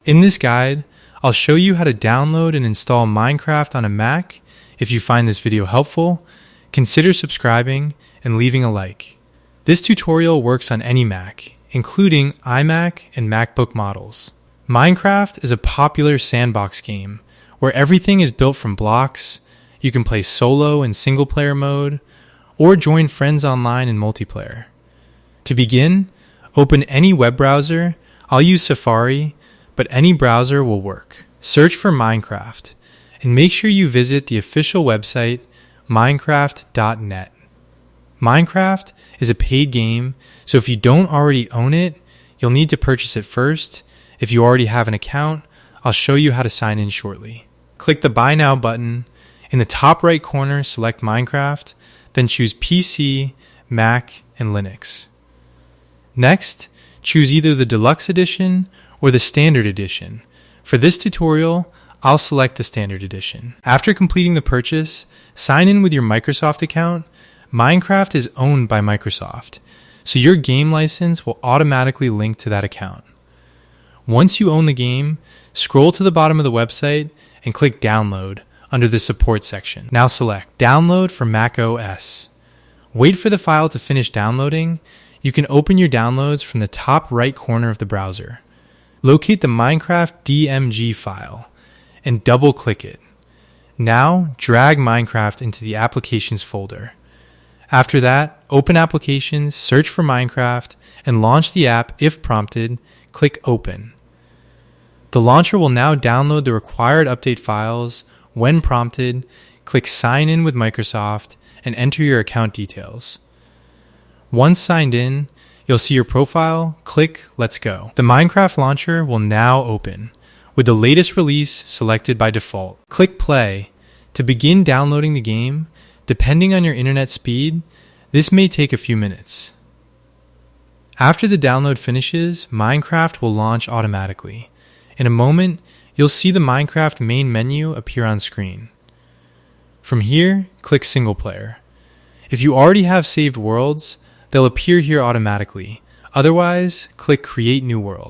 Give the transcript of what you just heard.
In this guide, I'll show you how to download and install Minecraft on a Mac. If you find this video helpful, consider subscribing and leaving a like. This tutorial works on any Mac, including iMac and MacBook models. Minecraft is a popular sandbox game where everything is built from blocks. You can play solo in single-player mode or join friends online in multiplayer. To begin, open any web browser. I'll use Safari, but any browser will work. Search for Minecraft and make sure you visit the official website minecraft.net. Minecraft is a paid game, so if you don't already own it, you'll need to purchase it first. If you already have an account, I'll show you how to sign in shortly. Click the Buy Now button. In the top right corner, select Minecraft, then choose PC, Mac, and Linux. Next, choose either the Deluxe Edition or the Standard Edition. For this tutorial, I'll select the Standard Edition. After completing the purchase, sign in with your Microsoft account. Minecraft is owned by Microsoft, so your game license will automatically link to that account. Once you own the game, scroll to the bottom of the website and click Download under the Support section. Now select Download for macOS. Wait for the file to finish downloading. You can open your downloads from the top right corner of the browser. Locate the Minecraft DMG file and double-click it. Now drag Minecraft into the Applications folder. After that, open Applications, search for Minecraft, and launch the app. If prompted, click Open. The launcher will now download the required update files. When prompted, click Sign in with Microsoft and enter your account details. Once signed in, you'll see your profile. Click Let's Go. The Minecraft launcher will now open, with the latest release selected by default. Click Play. To begin downloading the game, depending on your internet speed, this may take a few minutes. After the download finishes, Minecraft will launch automatically. In a moment, you'll see the Minecraft main menu appear on screen. From here, click Single Player. If you already have saved worlds, they'll appear here automatically. Otherwise, click Create New World.